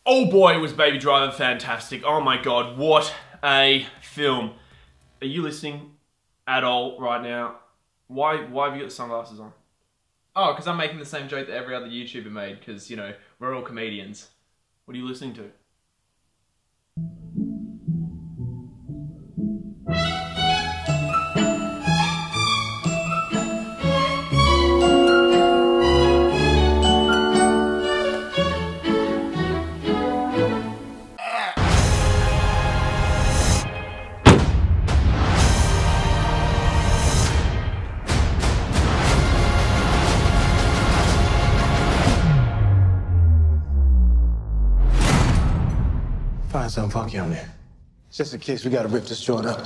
Oh boy, was Baby Driver fantastic. Oh my god, what a film. Are you listening at all right now? Why have you got the sunglasses on? Oh, because I'm making the same joke that every other YouTuber made, because, you know, we're all comedians. What are you listening to? Find something funky on there. Just in case we gotta rip this joint up.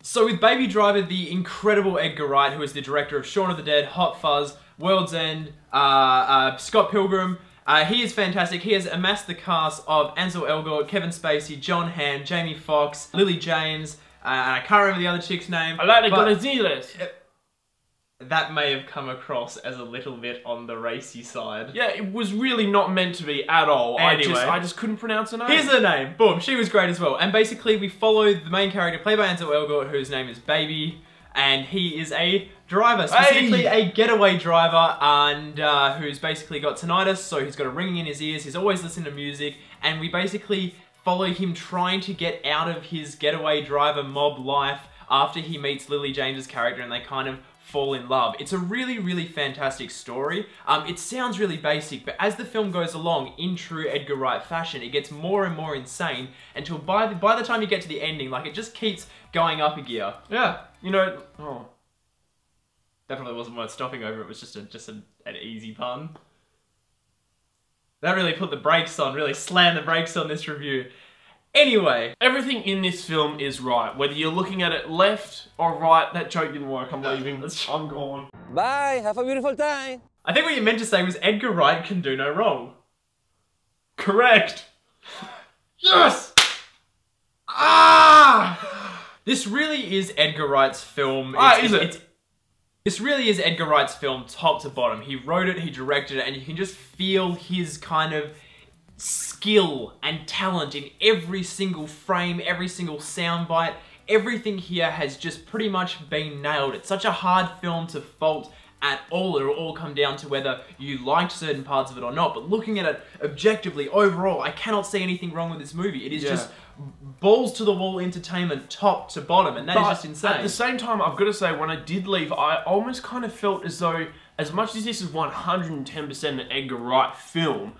So with Baby Driver, the incredible Edgar Wright, who is the director of Shaun of the Dead, Hot Fuzz, World's End, Scott Pilgrim, he is fantastic. He has amassed the cast of Ansel Elgort, Kevin Spacey, John Hamm, Jamie Foxx, Lily James, I can't remember the other chick's name. I like the Gonzalez. That may have come across as a little bit on the racy side. Yeah, it was really not meant to be at all. Anyway. I just couldn't pronounce her name. Here's her name. Boom. She was great as well. And basically, we follow the main character, played by Ansel Elgort, whose name is Baby, and he is a driver, specifically a getaway driver, and who's basically got tinnitus, so he's got a ringing in his ears. He's always listening to music, and we basically follow him trying to get out of his getaway driver mob life after he meets Lily James's character, and they kind of fall in love. It's a really, really fantastic story. It sounds really basic, but as the film goes along, in true Edgar Wright fashion, it gets more and more insane until by the time you get to the ending, like, it just keeps going up a gear. Yeah, you know, oh. Definitely wasn't worth stopping over. It was just an easy pun. That really put the brakes on, really slammed the brakes on this review. Anyway. Everything in this film is right. Whether you're looking at it left or right, that joke didn't work. I'm leaving. I'm gone. Bye, have a beautiful time. I think what you meant to say was Edgar Wright can do no wrong. Correct. Yes! Ah! This really is Edgar Wright's film. This really is Edgar Wright's film top to bottom. He wrote it, he directed it, and you can just feel his kind of skill and talent in every single frame, every single soundbite. Everything here has just pretty much been nailed. It's such a hard film to fault at all. It'll all come down to whether you liked certain parts of it or not. But looking at it objectively, overall, I cannot see anything wrong with this movie. It is just balls to the wall entertainment top to bottom, and that is just insane. At the same time, I've got to say, when I did leave, I almost kind of felt as though, as much as this is 110% an Edgar Wright film,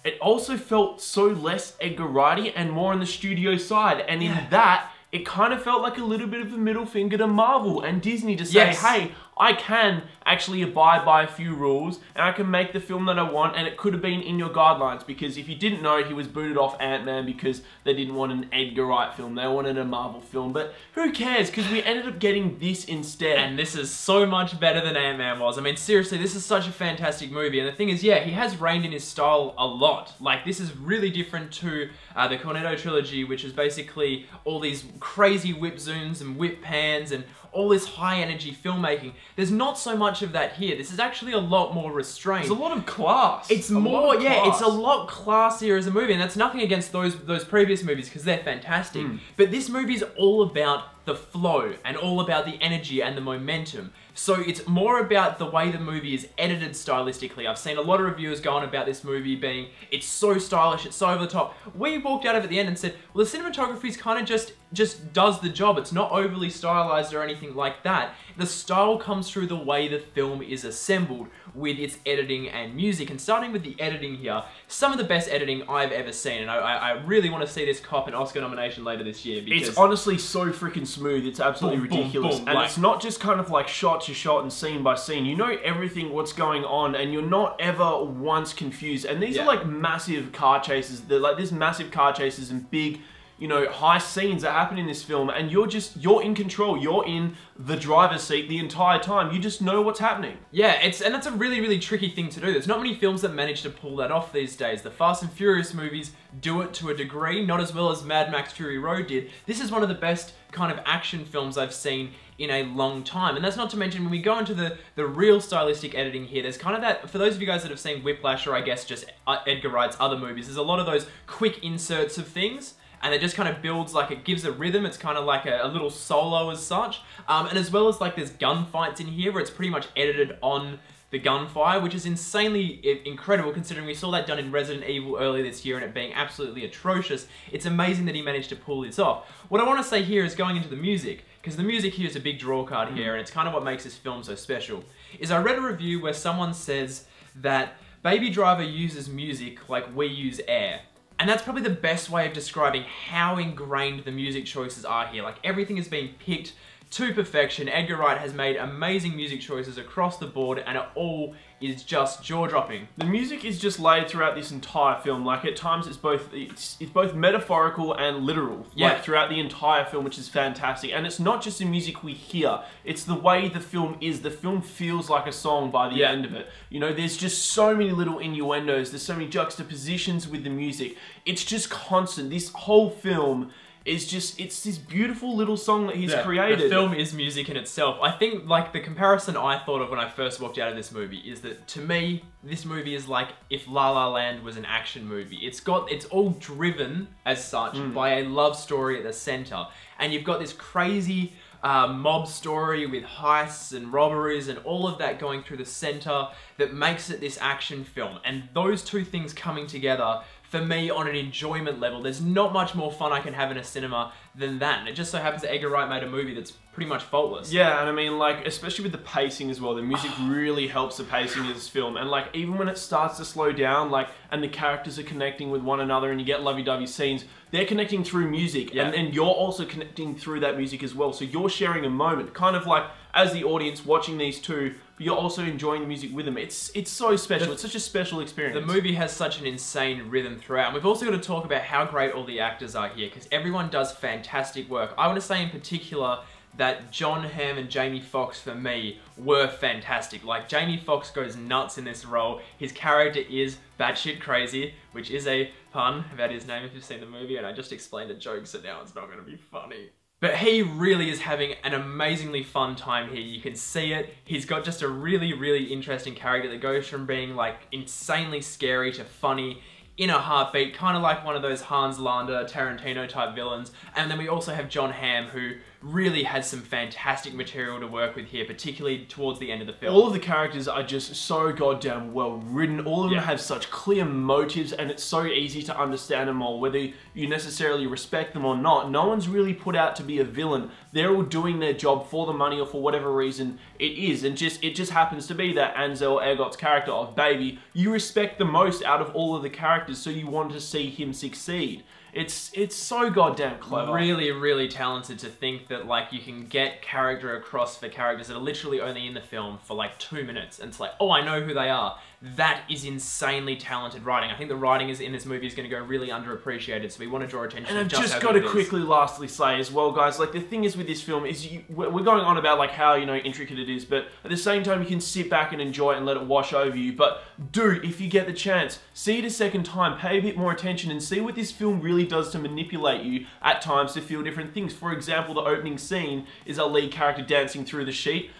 it also felt so less Edgar Wrighty and more on the studio side. And in that, it kind of felt like a little bit of a middle finger to Marvel and Disney to say, hey, I can actually abide by a few rules and I can make the film that I want, and it could have been in your guidelines, because if you didn't know, he was booted off Ant-Man because they didn't want an Edgar Wright film, they wanted a Marvel film, but who cares, because we ended up getting this instead. And this is so much better than Ant-Man was. I mean, seriously, this is such a fantastic movie, and the thing is, yeah, he has reined in his style a lot. Like, this is really different to the Cornetto trilogy, which is basically all these crazy whip zooms and whip pans and all this high energy filmmaking. There's not so much of that here. This is actually a lot more restrained. There's a lot of class. It's more, it's a lot classier as a movie, and that's nothing against those previous movies, because they're fantastic. But this movie is all about the flow and all about the energy and the momentum. So it's more about the way the movie is edited stylistically. I've seen a lot of reviewers go on about this movie being, it's so stylish, it's so over the top. We walked out of it at the end and said, well, the cinematography's kind of just does the job. It's not overly stylized or anything like that. The style comes through the way the film is assembled with its editing and music. And starting with the editing here, some of the best editing I've ever seen. And I really want to see this cop an Oscar nomination later this year, because it's honestly so freaking smooth. It's absolutely ridiculous. Boom, and like, it's not just kind of like shot to shot and scene by scene. You know everything what's going on, and you're not ever once confused. And these are like massive car chases. They're like this massive car chases and big you know, high scenes that happen in this film, and you're in control. You're in the driver's seat the entire time. You just know what's happening. Yeah, and that's a really, really tricky thing to do. There's not many films that manage to pull that off these days. The Fast and Furious movies do it to a degree, not as well as Mad Max Fury Road did. This is one of the best kind of action films I've seen in a long time. And that's not to mention when we go into the real stylistic editing here, there's kind of that, for those of you guys that have seen Whiplash, or I guess just Edgar Wright's other movies, there's a lot of those quick inserts of things, and it just kind of builds, like, it gives a rhythm. It's kind of like a little solo as such. And as well as, like, there's gunfights in here where it's pretty much edited on the gunfire, which is insanely incredible considering we saw that done in Resident Evil earlier this year and it being absolutely atrocious. It's amazing that he managed to pull this off. What I want to say here is going into the music, because the music here is a big draw card here, and it's kind of what makes this film so special, is I read a review where someone says that Baby Driver uses music like we use air. And that's probably the best way of describing how ingrained the music choices are here. Like, everything is being picked to perfection. Edgar Wright has made amazing music choices across the board, and it all is just jaw-dropping. The music is just laid throughout this entire film. Like, at times it's both metaphorical and literal. Yeah. Like, throughout the entire film, which is fantastic. And it's not just the music we hear, it's the way the film is. The film feels like a song by the end of it. You know, there's just so many little innuendos, there's so many juxtapositions with the music. It's just constant. This whole film is just, it's this beautiful little song that he's created. The film is music in itself. I think, like, the comparison I thought of when I first walked out of this movie is that, to me, this movie is like if La La Land was an action movie. It's all driven, as such, by a love story at the center. And you've got this crazy mob story with heists and robberies and all of that going through the center that makes it this action film. And those two things coming together, for me, on an enjoyment level, there's not much more fun I can have in a cinema than that. And it just so happens that Edgar Wright made a movie that's pretty much faultless. Yeah, and I mean, like, especially with the pacing as well, the music really helps the pacing of this film. And, like, even when it starts to slow down, like, and the characters are connecting with one another and you get lovey-dovey scenes, they're connecting through music. Yeah. And you're also connecting through that music as well. So you're sharing a moment, kind of like, as the audience watching these two, but you're also enjoying the music with them. It's so special. It's such a special experience. The movie has such an insane rhythm throughout. And we've also got to talk about how great all the actors are here, because everyone does fantastic work. I want to say in particular that Jon Hamm and Jamie Foxx, for me, were fantastic. Like, Jamie Foxx goes nuts in this role. His character is batshit crazy, which is a pun about his name if you've seen the movie, and I just explained a joke, so now it's not going to be funny. But he really is having an amazingly fun time here. You can see it. He's got just a really, really interesting character that goes from being, like, insanely scary to funny in a heartbeat, kind of like one of those Hans Landa, Tarantino type villains. And then we also have Jon Hamm, who really has some fantastic material to work with here, particularly towards the end of the film. All of the characters are just so goddamn well written. All of them have such clear motives, and it's so easy to understand them all, whether you necessarily respect them or not. No one's really put out to be a villain. They're all doing their job for the money or for whatever reason it is. And it just happens to be that Ansel Elgort's character of Baby, you respect the most out of all of the characters, so you want to see him succeed. It's so goddamn clever. Really, really talented to think that, like, you can get character across for characters that are literally only in the film for like 2 minutes, and it's like, oh, I know who they are. That is insanely talented writing. I think the writing in this movie is going to go really underappreciated, so we want to draw attention to and I've just got how to quickly lastly say as well, guys, like, the thing is with this film is we're going on about, like, how, you know, intricate it is, but at the same time you can sit back and enjoy it and let it wash over you. But do, if you get the chance, see it a second time, pay a bit more attention and see what this film really does to manipulate you at times to feel different things. For example, the opening scene is our lead character dancing through the streets,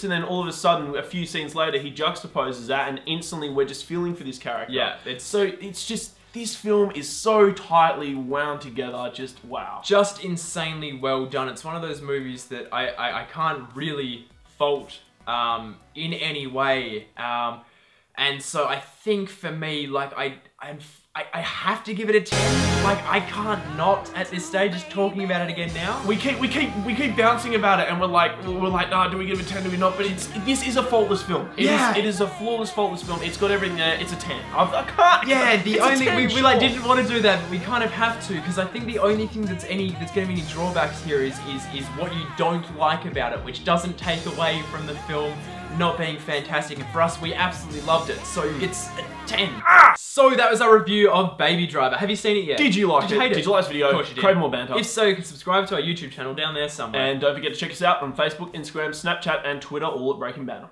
and then all of a sudden, a few scenes later, he juxtaposes that, and instantly we're just feeling for this character. Yeah, it's just, this film is so tightly wound together, just wow. Just insanely well done. It's one of those movies that I can't really fault in any way. And so I think for me, like, I have to give it a 10. Like, I can't not at this stage, just talking about it again now. We keep bouncing about it, and we're like, nah, do we give it a 10, do we not? But this is a faultless film. It is a flawless, faultless film. It's got everything there. It's a 10. I can't. Yeah, the only 10, we like didn't want to do that, but we kind of have to, because I think the only thing that's going to be any drawbacks here is what you don't like about it, which doesn't take away from the film not being fantastic, and for us, we absolutely loved it. So it's a 10. So that was our review of Baby Driver. Have you seen it yet? Did you like it? Hate Did you like this video? Of course you did. Crave more banter. If so, you can subscribe to our YouTube channel down there somewhere. And don't forget to check us out on Facebook, Instagram, Snapchat, and Twitter, all at Breaking Banner.